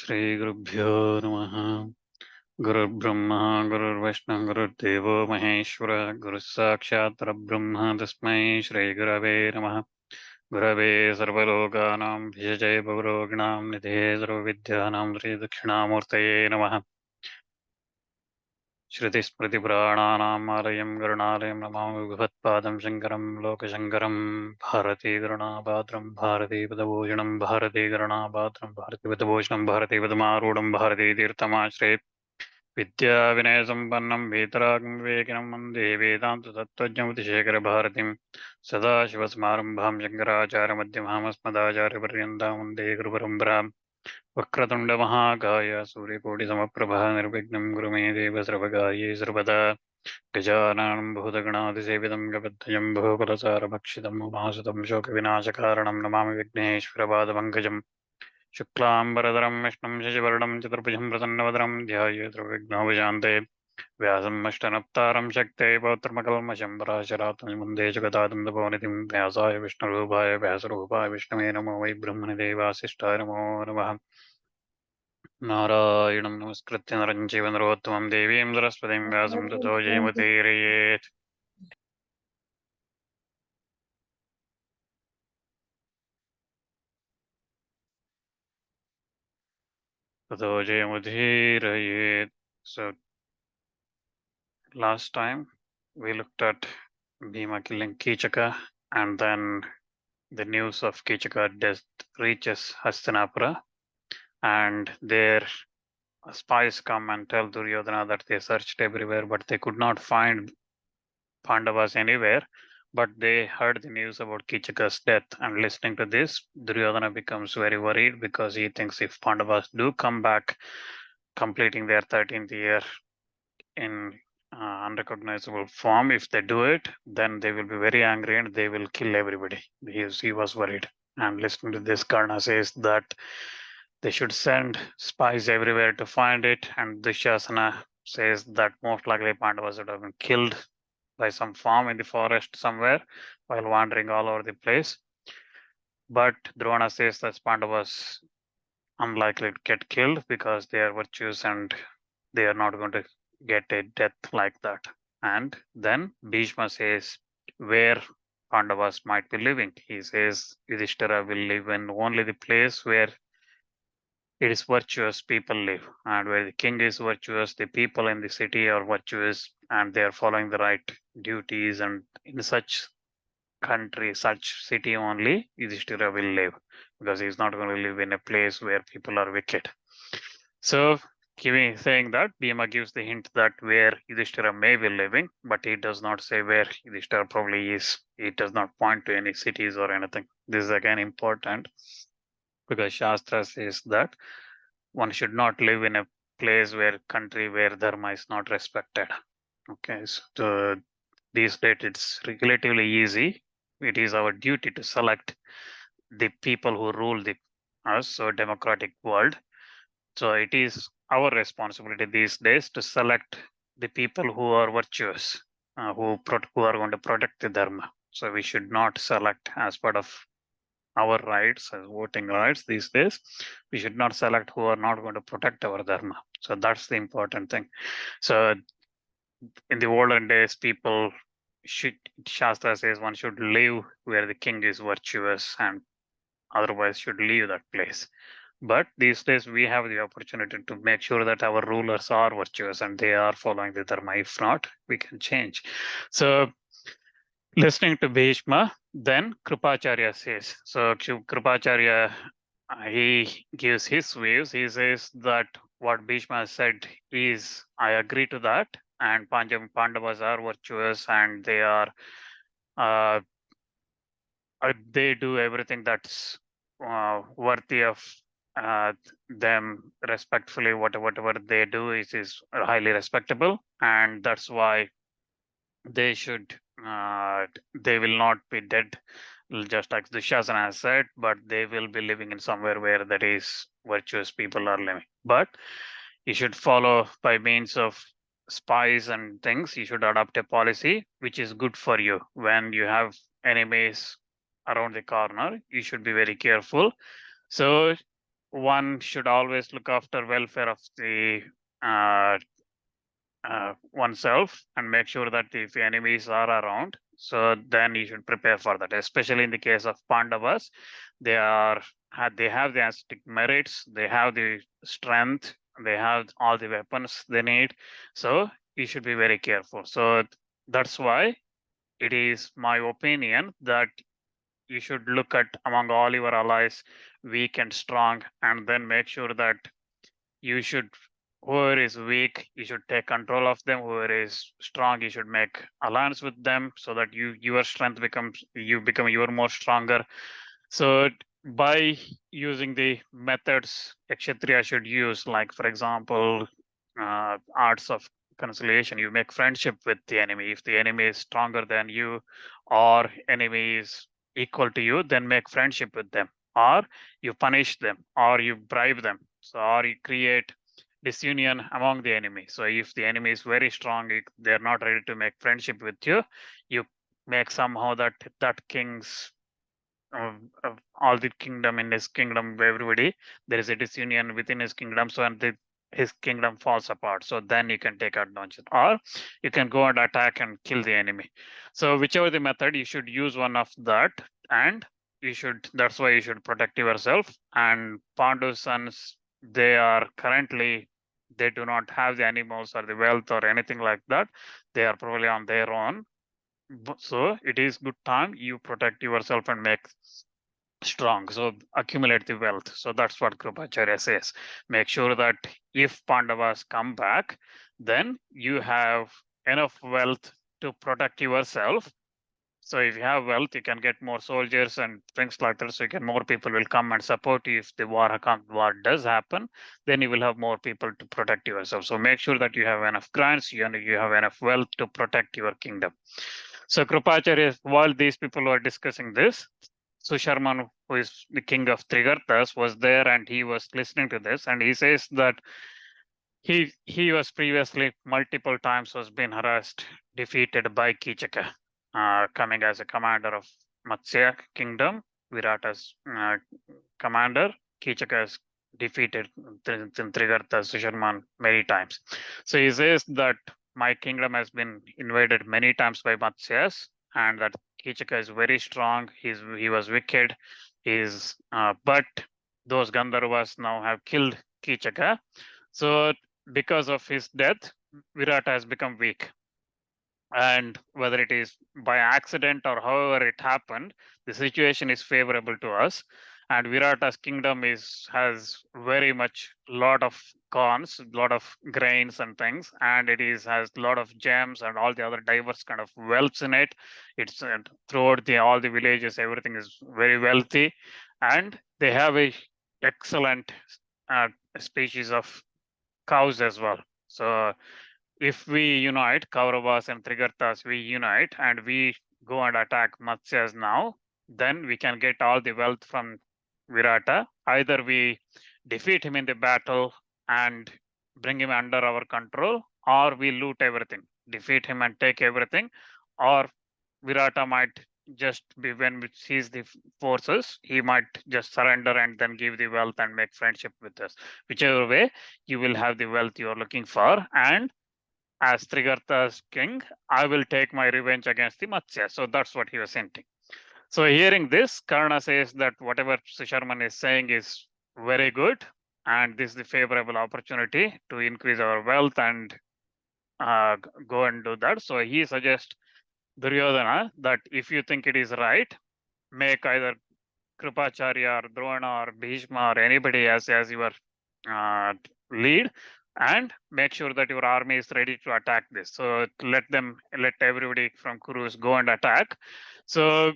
Shri Gurubhyo Namaha. Guru Brahma, Guru Vishnu, Guru Devo Maheshwara, Guru Sakshat Brahma Tasmai Shri Gurave Namaha. Gurave Sarvalokanam Vijay Bhavaroginam Nidhe Sarvavidyanam Sri Dakshinamurtaye Namaha. Shruti Smriti Purananam Alayam Garunalayam Namami Bhuvatpadam Shankaram Lokashankaram Bharati Garunabhadram Bharati Padabhojanam Bharati Garunabhadram Bharati Padabhojanam Bharati Padamarudam Bharati Tirthamashre Vidya Vinaya Sampannam Vetaragam Vivekanam Vande Vedanta Tattvaඥamutishekara Bharatim Sada Shivasmarambham Shankaracharya Madhyamam Asmadacharya Paryantam Vande Guru Paramparam वक्रतुण्ड महाकाय सूर्यकोटिसमप्रभा निर्विघ्नं कुरु मे देव सर्वकार्ये सर्वदा गजाननं भूतगणातिसेवितं गपद्भयं बहुकुलसारभक्षितं उमासुतं शोकविनाशकारणं नमामि विघ्नेश्वरपादपङ्कजं शुक्लाम्बरधरं विष्णुं शशिवर्णं चतुर्भुजं प्रसन्नवदनं ध्यायेत् सर्वविघ्नोपशान्ते व्यासम् अष्टनप्तारं शक्ते पौत्रमकल्मषं पराशरात्मजं वन्दे जगदादं तपोनिधिं व्यासाय विष्णुरूपाय व्यासरूपाय विष्णवे नमो वै ब्रह्मणिदेवासिष्ठाय नमो नमः नारायणं नमस्कृत्य नरं चैव नरोत्तमं देवीं सरस्वतीं व्यासं ततो जयमुदीरयेत् ततो जयमुदीरयेत्. So last time we looked at Bhima killing Kichaka, and then the news of Kichaka death reaches Hastinapura, and their spies come and tell Duryodhana that they searched everywhere, but they could not find Pandavas anywhere. But they heard the news about Kichaka's death, and listening to this, Duryodhana becomes very worried because he thinks if Pandavas do come back, completing their 13th year in unrecognizable form, if they do it, then they will be very angry and they will kill everybody. He was worried. And listening to this, Karna says that they should send spies everywhere to find it, and Dushasana says that most likely Pandavas would have been killed by some farm in the forest somewhere while wandering all over the place. But Drona says that Pandavas unlikely to get killed because they are virtuous and they are not going to get a death like that. And then Bhishma says where Pandavas might be living. He says Yudhishthira will live in only the place where it is virtuous people live, and where the king is virtuous, the people in the city are virtuous and they are following the right duties, and in such country, such city only Yudhishthira will live, because he's not going to live in a place where people are wicked. So saying that, Bhima gives the hint that where Yudhishthira may be living, but he does not say where Yudhishthira probably is. He does not point to any cities or anything. This is again important because Shastra says that one should not live in a place where country where dharma is not respected. Okay, so these days it's relatively easy. It is our duty to select the people who rule the us, so democratic world. So it is our responsibility these days to select the people who are virtuous, who are going to protect the dharma. So we should not select as part of our rights as voting rights these days. We should not select who are not going to protect our dharma. So that's the important thing. So in the olden days, people should, Shastra says one should live where the king is virtuous and otherwise should leave that place. But these days we have the opportunity to make sure that our rulers are virtuous and they are following the dharma. If not, we can change. So listening to Bhishma, then Kripacharya says. So Kripacharya, he gives his views. He says that what Bhishma said is, I agree to that. And Pandavas are virtuous and uh, they do everything that's worthy of uh, them respectfully. Whatever they do is highly respectable, and that's why they should they will not be dead, just like Dushasana has said, but they will be living in somewhere where that is virtuous people are living. But you should follow by means of spies and things. You should adopt a policy which is good for you. When you have enemies around the corner, you should be very careful. So one should always look after welfare of the uh, oneself and make sure that if enemies are around, so then you should prepare for that. Especially in the case of Pandavas, they have the ascetic merits, they have the strength, they have all the weapons they need. So you should be very careful. So that's why it is my opinion that you should look at among all your allies, weak and strong, and then make sure that you should whoever is weak, you should take control of them. Whoever is strong, you should make alliance with them so that your strength becomes you become your more stronger. So by using the methods a Kshatriya should use, like for example, arts of conciliation, you make friendship with the enemy. If the enemy is stronger than you or enemy is equal to you, then make friendship with them. Or you punish them or you bribe them. So or you create disunion among the enemy. So if the enemy is very strong, they're not ready to make friendship with you, you make somehow that king's of all the kingdom in his kingdom, everybody there is a disunion within his kingdom, so his kingdom falls apart. So then you can take advantage, or you can go and attack and kill the enemy. So whichever the method, you should use one of that, and that's why you should protect yourself. And Pandu's sons, they are currently, they do not have the animals or the wealth or anything like that. They are probably on their own. So it is good time you protect yourself and make strong. So accumulate the wealth. So that's what Kripacharya says. Make sure that if Pandavas come back, then you have enough wealth to protect yourself. So if you have wealth, you can get more soldiers and things like that. So you can more people will come and support you if the war does happen. Then you will have more people to protect yourself. So make sure that you have enough grants, you have enough wealth to protect your kingdom. So Kripacharya, while these people were discussing this, Susharman, who is the king of Trigartas, was there and he was listening to this, and he says that he was previously multiple times was been harassed, defeated by Kichaka, coming as a commander of Matsya kingdom, Virata's commander. Kichaka has defeated Trigartas, Susharman many times. So he says that my kingdom has been invaded many times by Matsyas, and that Kichaka is very strong. He was wicked. But those Gandharvas now have killed Kichaka. So because of his death, Virata has become weak. And whether it is by accident or however it happened, the situation is favorable to us. And Virata's kingdom has very much lot of corns, lot of grains and things, and has a lot of gems and all the other diverse kind of wealths in it. It's throughout all the villages, everything is very wealthy, and they have a excellent uh, species of cows as well. So if we unite, Kauravas and Trigartas, we unite and we go and attack Matsyas now, then we can get all the wealth from Virata. Either we defeat him in the battle and bring him under our control, or we loot everything, defeat him and take everything, or Virata might just be when he sees the forces, he might just surrender and then give the wealth and make friendship with us. Whichever way, you will have the wealth you are looking for, and as Trigarta's king, I will take my revenge against the Matsya. So that's what he was hinting. So hearing this, Karna says that whatever Susharman is saying is very good, and this is the favorable opportunity to increase our wealth and go and do that. So he suggests Duryodhana that if you think it is right, make either Kripacharya or Drona or Bhishma or anybody as your uh, lead, and make sure that your army is ready to attack this. So let everybody from Kurus go and attack. So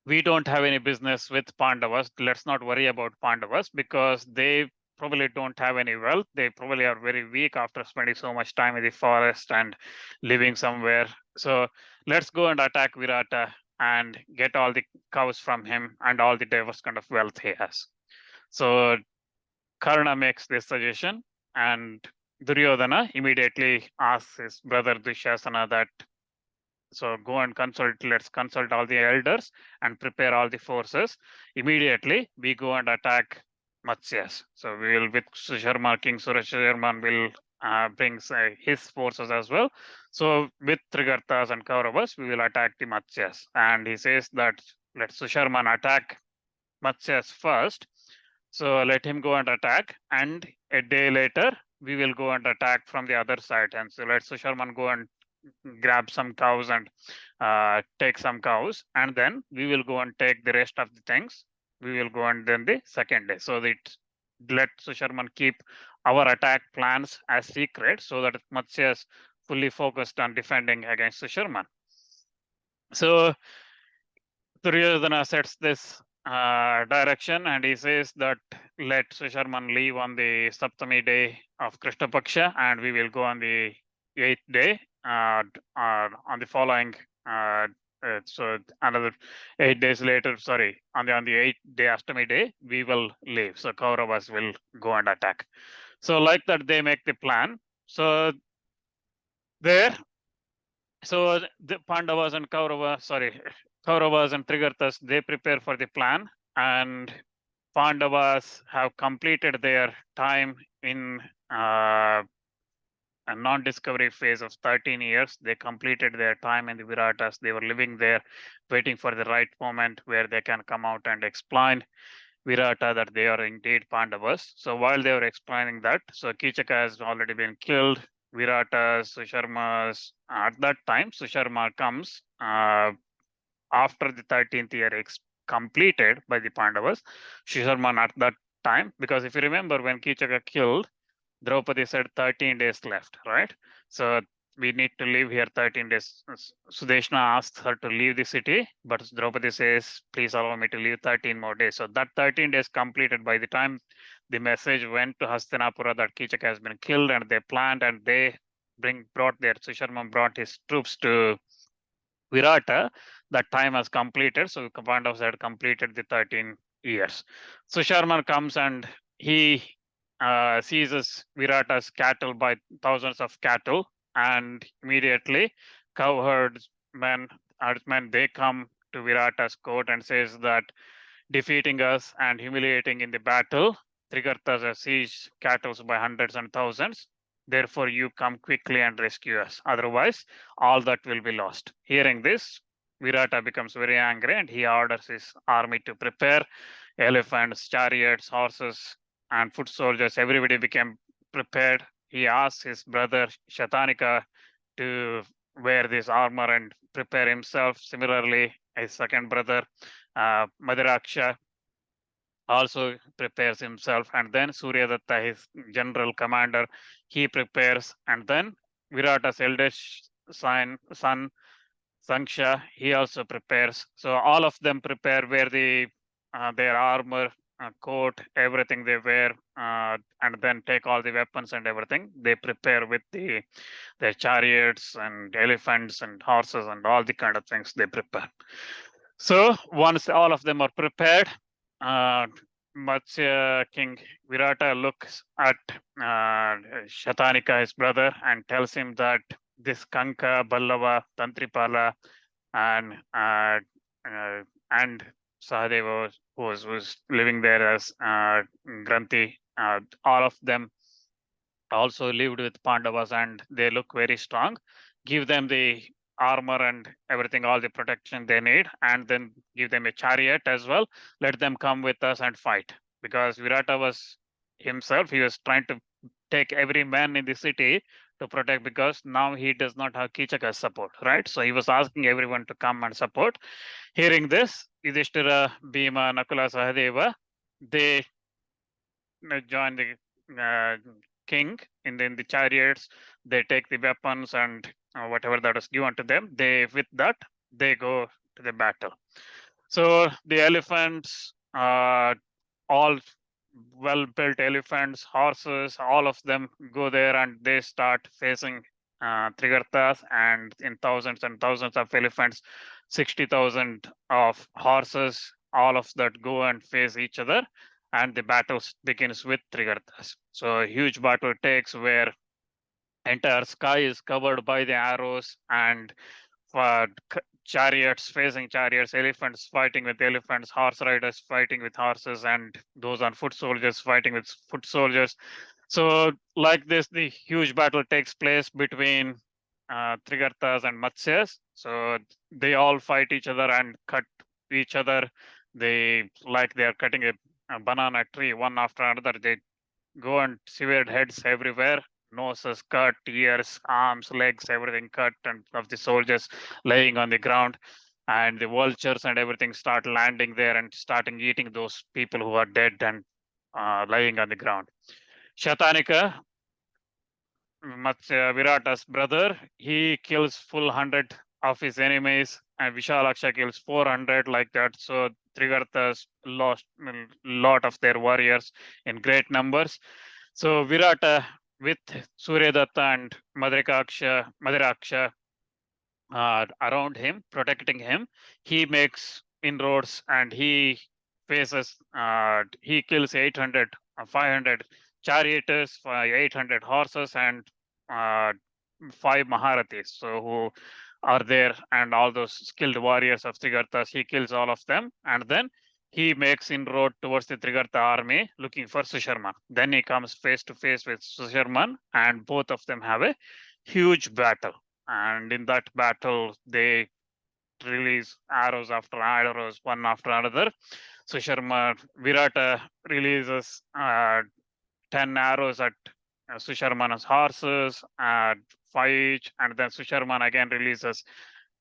we don't have any business with Pandavas. Let's not worry about Pandavas because they probably don't have any wealth. They probably are very weak after spending so much time in the forest and living somewhere. So let's go and attack Virata and get all the cows from him and all the diverse kind of wealth he has. So Karna makes this suggestion, and Duryodhana immediately asks his brother Dushasana that, so go and let's consult all the elders and prepare all the forces. Immediately, we go and attack Matsyas. So we will with Susharman, King Susharman will bring his forces as well. So with Trigartas and Kauravas, we will attack the Matsyas. And he says that let Susharman attack Matsyas first. So let him go and attack, and a day later we will go and attack from the other side. And so let Susharman go and grab some cows and take some cows, and then we will go and take the rest of the things. We will go and then the second day. So that let Susharman keep our attack plans as secret, so that Matsya is fully focused on defending against Susharman. So Duryodhana sets this direction, and he says that let Susharman leave on the Saptami day of Krishna Paksha, and we will go on the 8th day, on the following. So another 8 days later, sorry, on the 8th day, Ashtami day, we will leave. So Kauravas will go and attack. So like that, they make the plan. So there, so the Pandavas and Kauravas and Trigartas, they prepare for the plan, and Pandavas have completed their time in a non-discovery phase of 13 years. They completed their time in the Viratas. They were living there, waiting for the right moment where they can come out and explain Virata that they are indeed Pandavas. So while they were explaining that, so Kichaka has already been killed. Viratas, Susharmas, at that time, Susharma comes after the 13th year completed by the Pandavas. Susharman at that time, because if you remember when Kichaka killed, Draupadi said 13 days left, right? So we need to live here 13 days. Sudeshna asks her to leave the city, but Draupadi says, please allow me to leave 13 more days. So that 13 days completed by the time the message went to Hastinapura that Kichaka has been killed, and they planned and they Susharman brought his troops to Virata, that time has completed. So Pandavas had completed the 13 years. So Sharman comes and he seizes Virata's cattle by thousands of cattle, and immediately herdsmen, they come to Virata's court and says that defeating us and humiliating in the battle, Trigartas has seized cattle by hundreds and thousands. Therefore, you come quickly and rescue us. Otherwise, all that will be lost. Hearing this, Virata becomes very angry, and he orders his army to prepare elephants, chariots, horses, and foot soldiers. Everybody became prepared. He asks his brother Shatanika to wear this armor and prepare himself. Similarly, his second brother, Madhuraksha, also prepares himself, and then Suryadatta, his general commander, he prepares, and then Virata's eldest son Sanksha, he also prepares. So all of them prepare, wear their armor, coat, everything they wear, and then take all the weapons and everything. They prepare with their chariots and elephants and horses and all the kind of things they prepare. So once all of them are prepared, Matsya King Virata looks at Shatanika, his brother, and tells him that this Kanka, Ballava, Tantripala, and Sahadeva, who was living there as Granthi, all of them also lived with Pandavas, and they look very strong. Give them the armor and everything, all the protection they need, and then give them a chariot as well. Let them come with us and fight. Because Virata was himself, he was trying to take every man in the city to protect, because now he does not have Kichaka's support, right? So he was asking everyone to come and support. Hearing this, Yudhishthira, Bhima, Nakula, Sahadeva, they join the king in the chariots. They take the weapons and whatever that is given to them. With that they go to the battle. So the elephants, all well-built elephants, horses, all of them go there, and they start facing Trigartas, and in thousands and thousands of elephants, 60,000 of horses, all of that go and face each other, and the battle begins with Trigartas. So a huge battle takes, where entire sky is covered by the arrows, and chariots facing chariots, elephants fighting with elephants, horse riders fighting with horses, and those on foot soldiers fighting with foot soldiers. So, like this, the huge battle takes place between Trigartas and Matsyas. So they all fight each other and cut each other. They are cutting a banana tree one after another. They go and severed heads everywhere, noses cut, ears, arms, legs, everything cut, and of the soldiers laying on the ground. And the vultures and everything start landing there and starting eating those people who are dead and lying on the ground. Shatanika, Matsya Virata's brother, he kills full 100 of his enemies, and Vishalaksha kills 400 like that. So Trigartas lost a lot of their warriors in great numbers. So Virata with Suryadatta and Madhuraksha around him, protecting him, he makes inroads and he kills 800, 500 charioteers, 800 horses, and uh, 5 Maharathis. So who are there, and all those skilled warriors of Trigartas, he kills all of them, and then he makes inroad towards the Trigarta army looking for Susharman. Then he comes face to face with Susharman, and both of them have a huge battle. And in that battle, they release arrows after arrows, one after another. Susharman, Virata releases 10 arrows at Susharman's horses, 5 each, and then Susharman again releases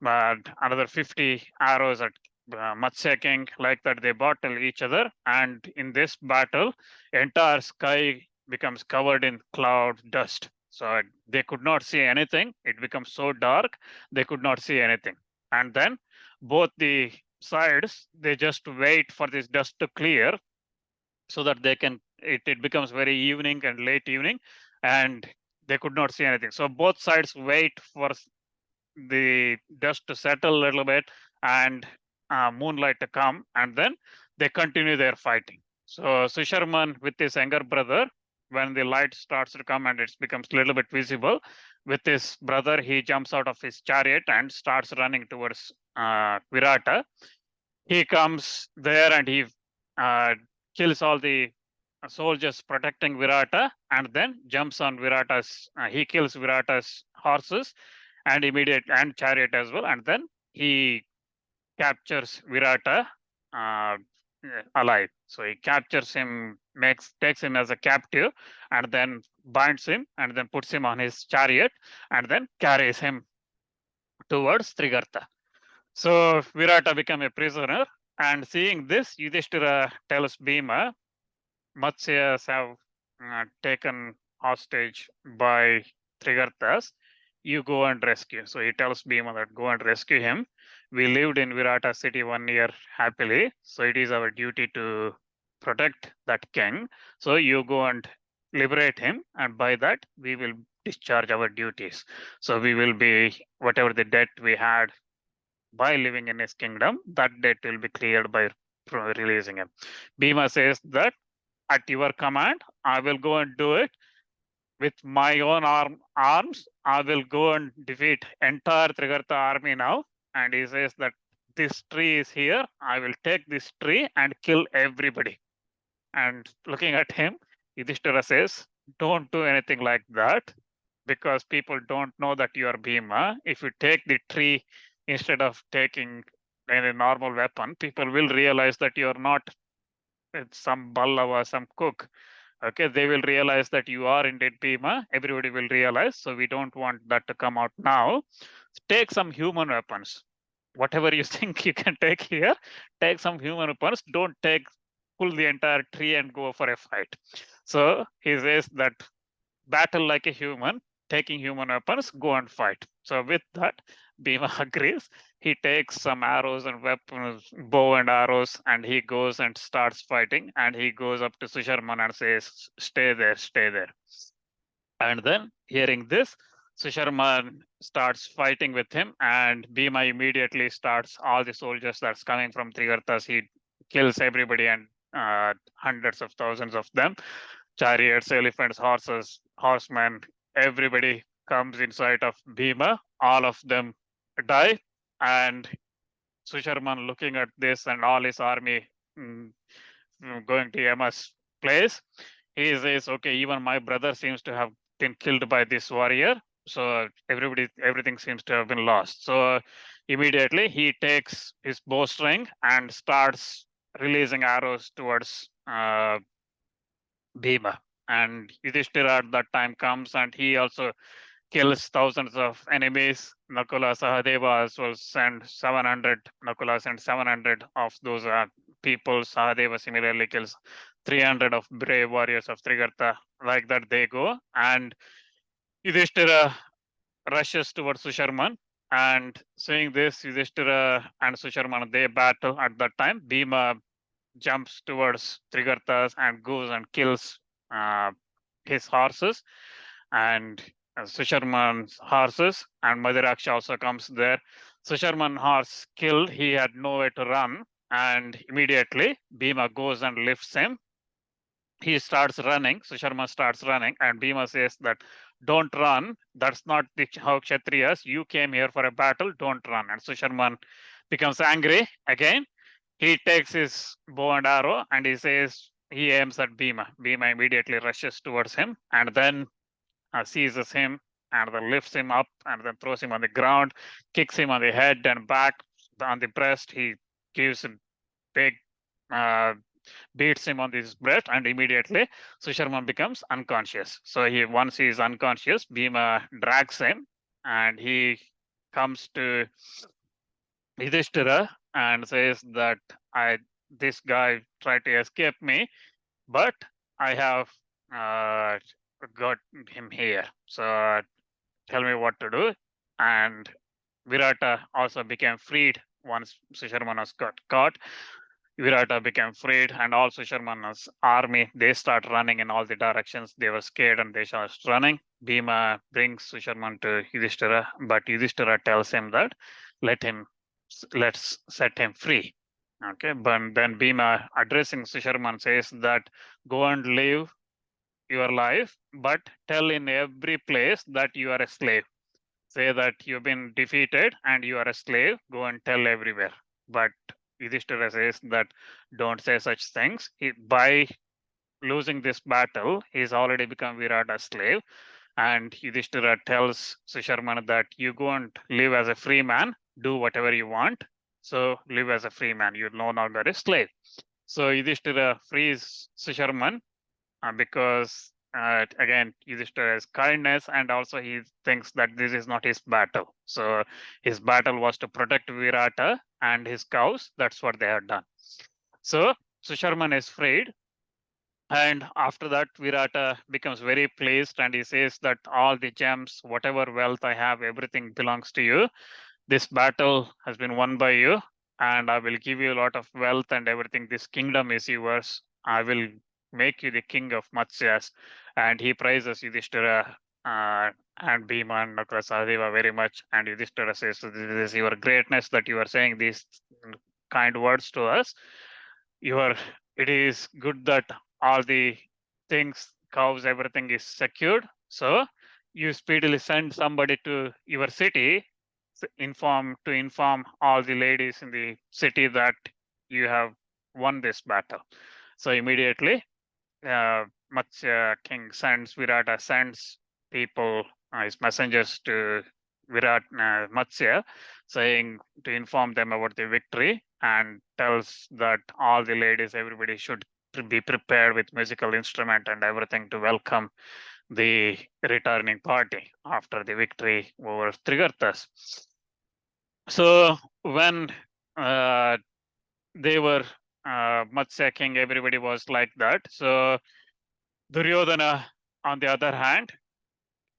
another 50 arrows at Matsya King. Like that, they battle each other, and in this battle, entire sky becomes covered in cloud dust. So they could not see anything. It becomes so dark, they could not see anything. And then both the sides, they just wait for this dust to clear so that they can, it becomes very evening and late evening, and they could not see anything. So both sides wait for the dust to settle a little bit and moonlight to come, and then they continue their fighting. So Susharman with his younger brother, when the light starts to come and it becomes a little bit visible, with his brother, he jumps out of his chariot and starts running towards Virata. He comes there and he kills all the soldiers protecting Virata, and then jumps on Virata's. He kills Virata's horses and chariot as well, and then he captures Virata alive. So he captures him, takes him as a captive, and then binds him, and then puts him on his chariot, and then carries him towards Trigarta. So Virata became a prisoner, and seeing this, Yudhishthira tells Bhima, Matsyas have taken hostage by Trigartas. You go and rescue. So he tells Bhima that go and rescue him. We lived in Virata city 1 year happily, so it is our duty to protect that king. So you go and liberate him, and by that we will discharge our duties. So we will be, whatever the debt we had by living in his kingdom, that debt will be cleared by releasing him. Bhima says that at your command, I will go and do it. With my own arms, I will go and defeat entire Trigarta army now. And he says that this tree is here. I will take this tree and kill everybody. And looking at him, Yudhishthira says, don't do anything like that, because people don't know that you are Bhima. If you take the tree instead of taking any normal weapon, people will realize that you are not some Ballava, some cook. Okay, they will realize that you are indeed Bhima. Everybody will realize. So we don't want that to come out now. Take some human weapons. Whatever you think you can take here, take some human weapons. Don't pull the entire tree and go for a fight. So he says that battle like a human, taking human weapons, go and fight. So with that, Bhima agrees. He takes some arrows and weapons, bow and arrows, and he goes and starts fighting. And he goes up to Susharman and says, stay there, stay there. And then hearing this, Susharman starts fighting with him, and Bhima immediately starts all the soldiers that's coming from Trigartas. He kills everybody, and hundreds of thousands of them. Chariots, elephants, horses, horsemen, everybody comes in sight of Bhima. All of them die. And Susharman looking at this and all his army going to Yama's place, he says, okay, even my brother seems to have been killed by this warrior. So everything seems to have been lost. So immediately he takes his bowstring and starts releasing arrows towards Bhima. And Yudhishthira at that time comes and he also kills thousands of enemies. Nakula Sahadeva as well send 700, Nakula sent 700 of those people. Sahadeva similarly kills 300 of brave warriors of Trigarta. Like that they go. And Yudhishthira rushes towards Susharman. And seeing this, Yudhishthira and Susharman, they battle at that time. Bhima jumps towards Trigartas and goes and kills uh, his horses and Susharman's horses, and Madhuraksha also comes there. Susharman horse killed, he had nowhere to run, and immediately Bhima goes and lifts him. He starts running, Susharman starts running, and Bhima says that don't run, that's not how Kshatriyas, you came here for a battle, don't run. And Susharman becomes angry again. He takes his bow and arrow and he says, he aims at Bhima. Bhima immediately rushes towards him and then seizes him and then lifts him up and then throws him on the ground, kicks him on the head and back, on the breast. He gives a big, beats him on his breast, and immediately Susharman becomes unconscious. So once he is unconscious, Bhima drags him and he comes to Yudhishthira and says that this guy tried to escape me, but I have got him here. So tell me what to do. And Virata also became freed once Susharman was got caught. Virata became freed, and all Susharman's army, they start running in all the directions. They were scared and they start running. Bhima brings Susharman to Yudhishthira, but Yudhishthira tells him that let's set him free. Okay, but then Bhima addressing Susharman says that go and live your life, but tell in every place that you are a slave. Say that you've been defeated and you are a slave, go and tell everywhere. But Yudhishthira says that don't say such things. By losing this battle, he's already become Virata's slave. And Yudhishthira tells Susharman that you go and live as a free man, do whatever you want. So live as a free man, you're no longer a slave. So Yudhishthira frees Susharman because again, Yudhishthira has kindness, and also he thinks that this is not his battle. So his battle was to protect Virata and his cows. That's what they had done. So Susharman is freed. And after that, Virata becomes very pleased and he says that all the gems, whatever wealth I have, everything belongs to you. This battle has been won by you, and I will give you a lot of wealth and everything. This kingdom is yours. I will make you the king of Matsyas. And he praises Yudhishthira and Bhima and Sahadeva very much. And Yudhishthira says, this is your greatness that you are saying these kind words to us. It is good that all the things, cows, everything is secured. So you speedily send somebody to your city inform all the ladies in the city that you have won this battle. So immediately, Matsya king Virata sends people, his messengers to Matsya, saying to inform them about the victory, and tells that all the ladies, everybody should be prepared with musical instrument and everything to welcome the returning party after the victory over Trigartas. So when they were Matsya king, everybody was like that. So Duryodhana, on the other hand,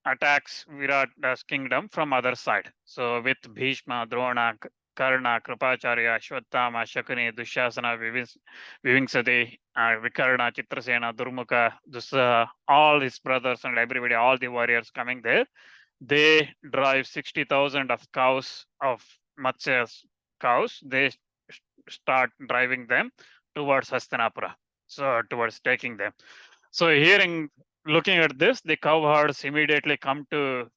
attacks Virata's kingdom from other side. So with Bhishma, Drona, Karna, Kripacharya, Ashwatthama, Shakuni, Dushasana, Vivingsati, Vikarna, Chitrasena, Durmukha, all his brothers and everybody, all the warriors coming there, they drive 60,000 of cows, of Matsya's cows. They start driving them towards Hastinapura, so towards taking them. So looking at this, the cowherds immediately come to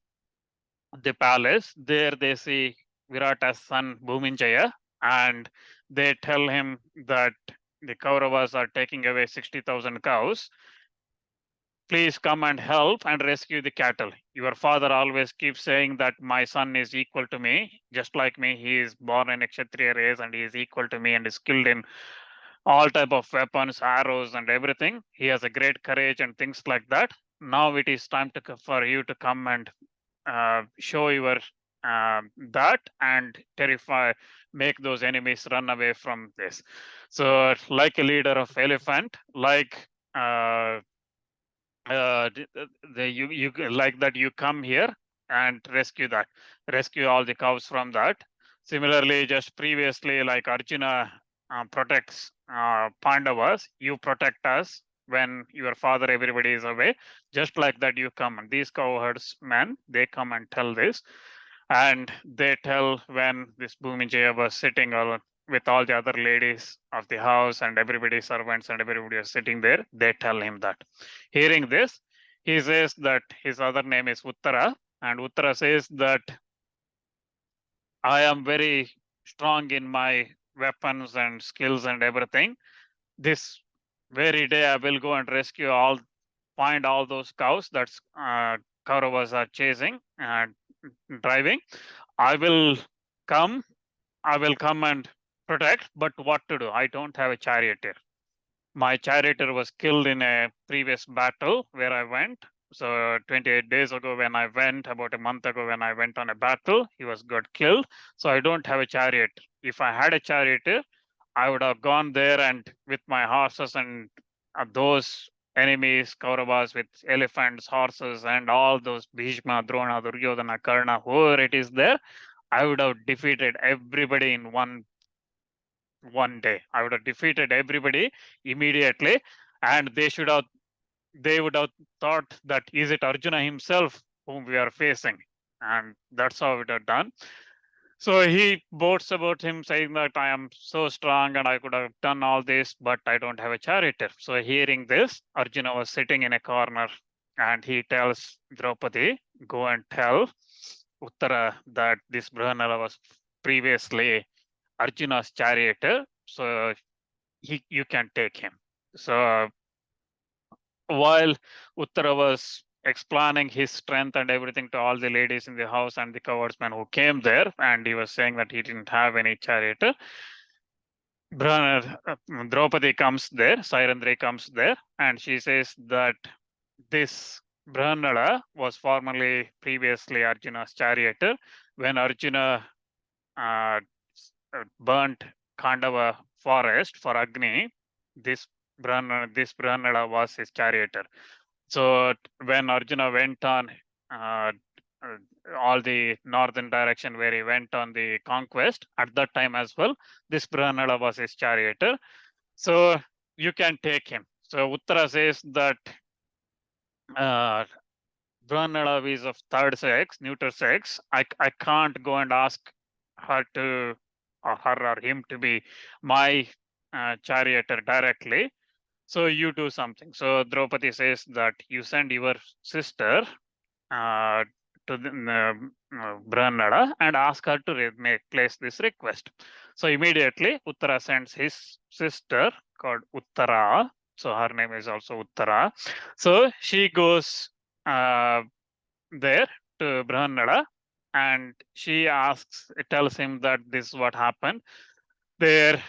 the palace. There they see Virata's son Bhuminjaya, and they tell him that the Kauravas are taking away 60,000 cows. Please come and help and rescue the cattle. Your father always keeps saying that my son is equal to me, just like me. He is born in a Kshatriya race and he is equal to me and is skilled in all type of weapons, arrows, and everything. He has a great courage and things like that. Now it is time for you to come and show your that and terrify, make those enemies run away from this. So, like a leader of elephant, like you like that, you come here and rescue all the cows from that. Similarly, just previously, like Arjuna protects Pandavas, you protect us when your father, everybody is away. Just like that, you come, and these cowherds men, they come and tell this, and they tell when this Bhuminjaya was sitting with all the other ladies of the house and everybody, servants and everybody was sitting there, they tell him that. Hearing this, he says that his other name is Uttara, and Uttara says that I am very strong in my weapons and skills and everything. This very day I will go and find all those cows that Kauravas are chasing and driving. I will come, I will come and protect, but what to do? I don't have a charioteer. My charioteer was killed in a previous battle where I went. So 28 days ago when I went, about a month ago when I went on a battle, he got killed. So I don't have a chariot. If I had a charioteer, I would have gone there and with my horses and those enemies, Kauravas with elephants, horses, and all those Bhishma, Drona, Duryodhana, Karna, whoever it is there, I would have defeated everybody in one day. I would have defeated everybody immediately, and they would have thought that is it Arjuna himself whom we are facing, and that's how it would have done. So he boasts about him saying that I am so strong and I could have done all this, but I don't have a charioteer. So hearing this, Arjuna was sitting in a corner and he tells Draupadi, go and tell Uttara that this Brahmanala was previously Arjuna's charioteer, so you can take him. So while Uttara was explaining his strength and everything to all the ladies in the house and the cowardsmen who came there, and he was saying that he didn't have any charioteer, Draupadi comes there, Sairandri comes there, and she says that this Brahmanala was formerly previously Arjuna's charioteer. When Arjuna uh, burnt Khandava forest for Agni, this Brahmanala was his charioteer. So when Arjuna went on uh, all the northern direction where he went on the conquest, at that time as well, this Brahmanala was his charioteer. So you can take him. So Uttara says that uh, Brahmanala is of third sex, neuter sex. I can't go and ask her to, or her or him to be my charioteer directly. So you do something. So Draupadi says that you send your sister to the Brahmanala and ask her to place this request. So immediately Uttara sends his sister called Uttara. So her name is also Uttara. So she goes there to Brahmanala and she tells him that this is what happened. There,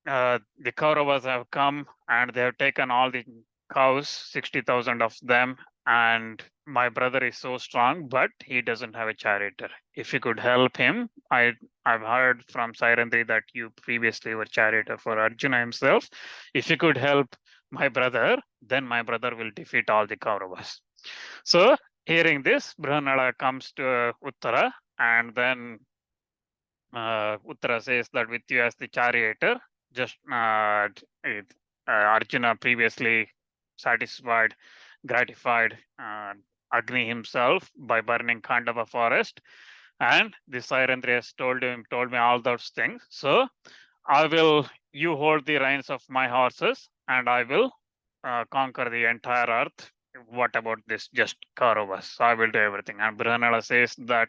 the Kauravas have come and they have taken all the cows, 60,000 of them, and my brother is so strong, but he doesn't have a charioteer. If you could help him, I've heard from Sairandri that you previously were charioteer for Arjuna himself. If you could help my brother, then my brother will defeat all the Kauravas. So hearing this, Brahmanala comes to Uttara, and then Uttara says that with you as the charioteer, just Arjuna previously satisfied, gratified Agni himself by burning Khandava forest, and the Sairandri has told me all those things. So you hold the reins of my horses, and I will conquer the entire earth. What about this just Kauravas? So I will do everything. And Brahmanala says that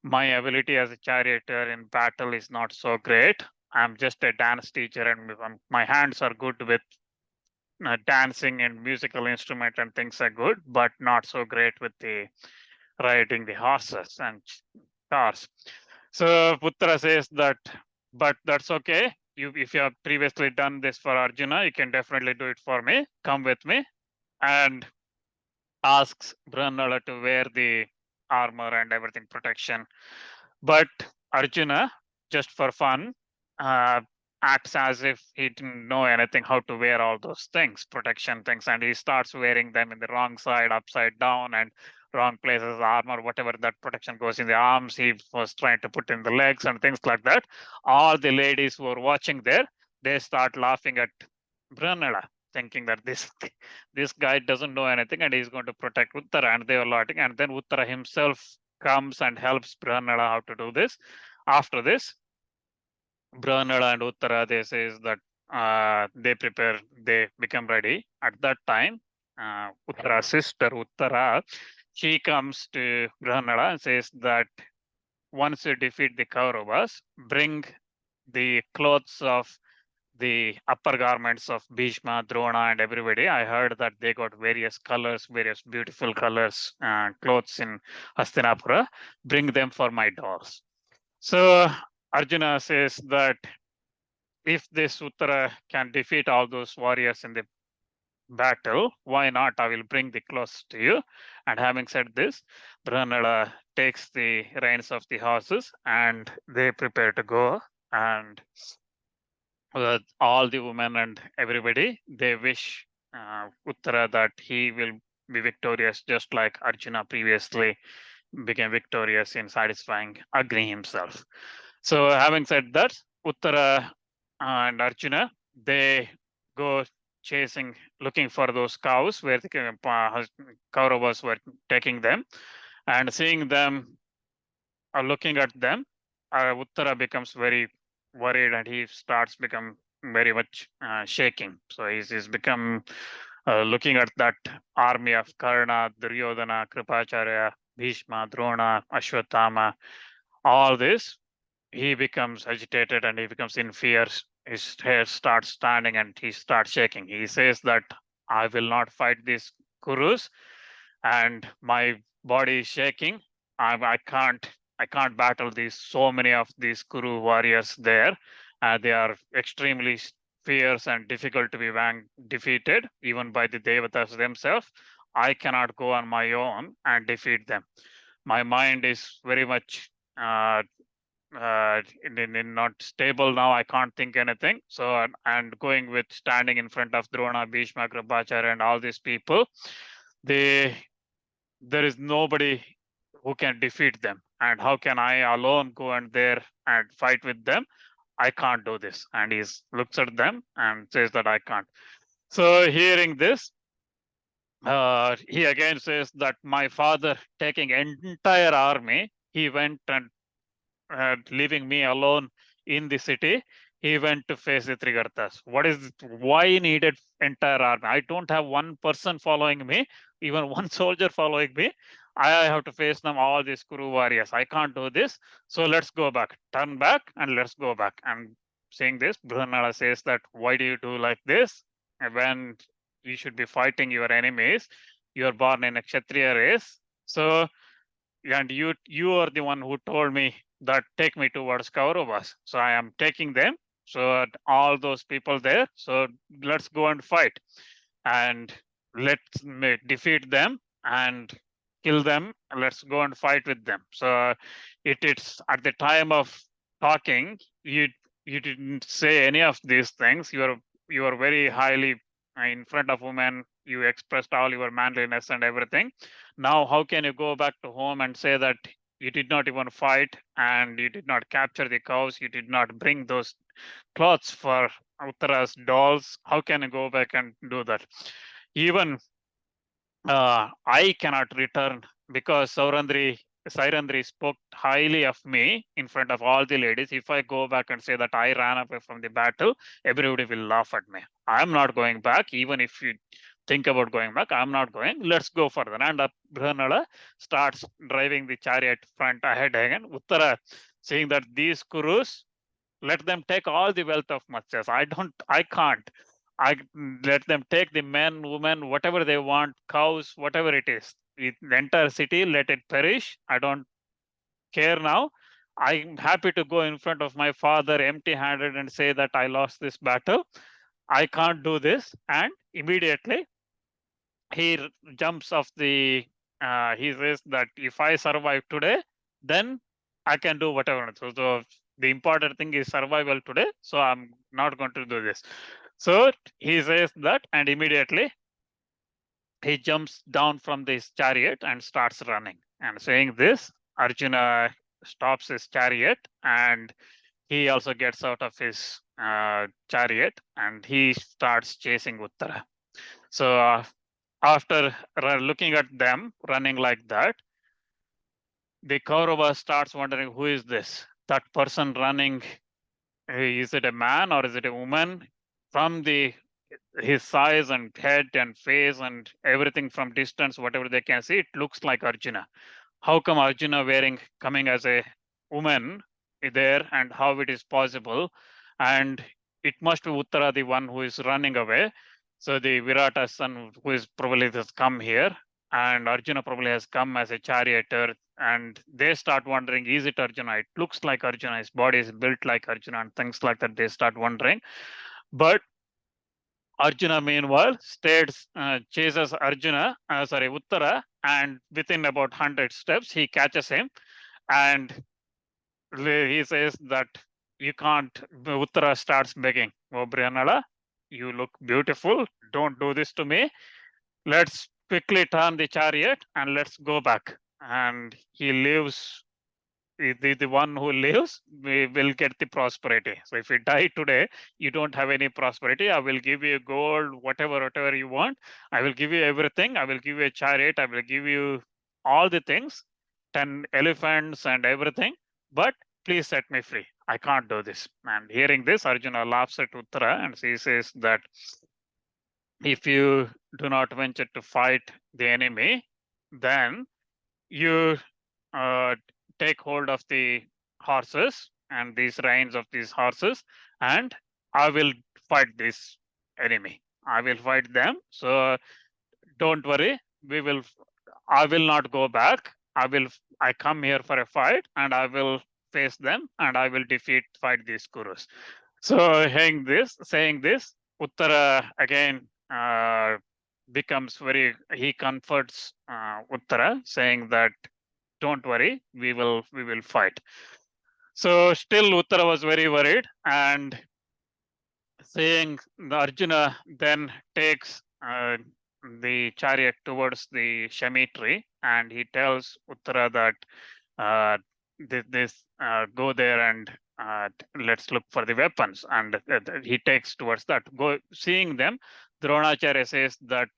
my ability as a charioteer in battle is not so great. I'm just a dance teacher, and my hands are good with dancing and musical instrument and things are good, but not so great with the riding the horses and cars. So Putra says that, but that's okay. If you have previously done this for Arjuna, you can definitely do it for me. Come with me. And asks Brahmala to wear the armor and everything protection. But Arjuna, just for fun, uh, acts as if he didn't know anything how to wear all those things, protection things, and he starts wearing them in the wrong side, upside down, and wrong places, armor, whatever that protection goes in the arms, he was trying to put in the legs and things like that. All the ladies who were watching there, they start laughing at Brahmala, thinking that this guy doesn't know anything and he's going to protect Uttara, and they were laughing. And then Uttara himself comes and helps Brahmala how to do this. After this, Brahmala and Uttara, they says that they prepare, they become ready. At that time, Uttara's sister Uttara, she comes to Brahmala and says that once you defeat the Kauravas, bring the clothes of the upper garments of Bhishma, Drona, and everybody. I heard that they got various colors, various beautiful colors, clothes in Hastinapura. Bring them for my dolls. So Arjuna says that if this Uttara can defeat all those warriors in the battle, why not? I will bring the clothes to you. And having said this, Brahmala takes the reins of the horses and they prepare to go. And all the women and everybody, they wish Uttara that he will be victorious, just like Arjuna previously became victorious in satisfying Agni himself. So having said that, Uttara and Arjuna, they go chasing, looking for those cows where the Kauravas were taking them, and seeing them, looking at them, Uttara becomes very worried and he starts become very much shaking. So he's become looking at that army of Karna, Duryodhana, Kripacharya, Bhishma, Drona, Ashwatthama, all this, he becomes agitated and he becomes in fear. His hair starts standing and he starts shaking. He says that I will not fight these Kurus and my body is shaking. I can't battle these so many of these Kuru warriors there. They are extremely fierce and difficult to be defeated, even by the Devatas themselves. I cannot go on my own and defeat them. My mind is very much not stable now. I can't think anything. So and going with standing in front of Drona, Bhishma, Kripacharya, and all these people, they there is nobody who can defeat them. And how can I alone go and there and fight with them? I can't do this. And he looks at them and says that I can't. So hearing this, he again says that my father taking entire army, he went and leaving me alone in the city, he went to face the Trigartas. Why he needed entire army? I don't have one person following me, even one soldier following me. I have to face them, all these Kuru warriors. I can't do this. So let's go back, turn back, and let's go back. And saying this, Brahmala says that why do you do like this? When you should be fighting your enemies, you are born in a Kshatriya race. So and you are the one who told me that take me towards Kauravas. So I am taking them. So all those people there. So let's go and fight, and let's defeat them and kill them. Let's go and fight with them. So it's at the time of talking, you didn't say any of these things. You are very highly in front of women. You expressed all your manliness and everything. Now, how can you go back to home and say that you did not even fight and you did not capture the cows? You did not bring those clothes for Uttara's dolls. How can you go back and do that? Even I cannot return because Sairandri spoke highly of me in front of all the ladies. If I go back and say that I ran away from the battle, everybody will laugh at me. I'm not going back, even if think about going back. I'm not going. Let's go further. And Brihanala starts driving the chariot front ahead again. Uttara saying that these Kurus, let them take all the wealth of Matsyas. I can't. I let them take the men, women, whatever they want, cows, whatever it is. The entire city, let it perish. I don't care now. I'm happy to go in front of my father empty handed and say that I lost this battle. I can't do this. And immediately he jumps off the, he says that if I survive today, then I can do whatever. So the important thing is survival today. So I'm not going to do this. So he says that, and immediately he jumps down from this chariot and starts running. And saying this, Arjuna stops his chariot and he also gets out of his chariot and he starts chasing Uttara. So after looking at them running like that, the Kaurava starts wondering, who is this? That person running, is it a man or is it a woman? From his size and head and face and everything from distance, whatever they can see, it looks like Arjuna. How come Arjuna coming as a woman there, and how it is possible? And it must be Uttara, the one who is running away. So the Virata son, who is probably has come here, and Arjuna probably has come as a charioteer, and they start wondering, is it Arjuna? It looks like Arjuna, his body is built like Arjuna, and things like that. They start wondering. But Arjuna, meanwhile, chases Uttara, and within about 100 steps, he catches him, and he says that you can't. Uttara starts begging, "Oh, Brianala, you look beautiful. Don't do this to me. Let's quickly turn the chariot and let's go back." And he leaves. The one who lives will get the prosperity. So if you die today, you don't have any prosperity. I will give you gold, whatever you want. I will give you everything. I will give you a chariot. I will give you all the things, 10 elephants and everything. But please set me free. I can't do this. And hearing this, Arjuna laughs at Uttara and he says that if you do not venture to fight the enemy, then you take hold of the horses and these reins of these horses, and I will fight this enemy. I will fight them. So don't worry. I will not go back. I come here for a fight and I will face them and I will fight these Kurus. So saying this, Uttara again becomes he comforts Uttara, saying that don't worry, we will fight. So still Uttara was very worried, and saying the Arjuna then takes the chariot towards the Shami tree, and he tells Uttara that go there and let's look for the weapons. And he takes towards that. Seeing them, Dronacharya says that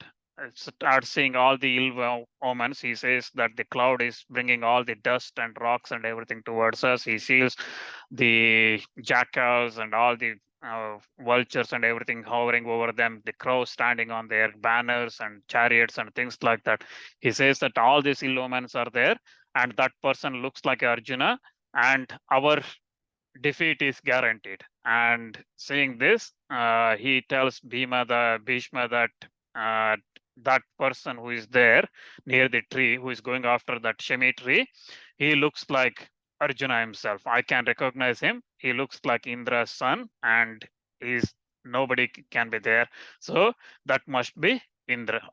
start seeing all the ill omens. He says that the cloud is bringing all the dust and rocks and everything towards us. He sees the jackals and all the vultures and everything hovering over them, the crows standing on their banners and chariots and things like that. He says that all these ill omens are there, and that person looks like Arjuna, and our defeat is guaranteed. And saying this, he tells Bhishma that that person who is there near the tree, who is going after that Shami tree, he looks like Arjuna himself. I can recognize him. He looks like Indra's son, and nobody can be there. So that must be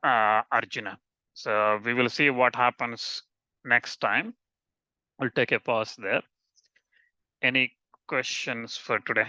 Arjuna. So we will see what happens next time. We'll take a pause there. Any questions for today?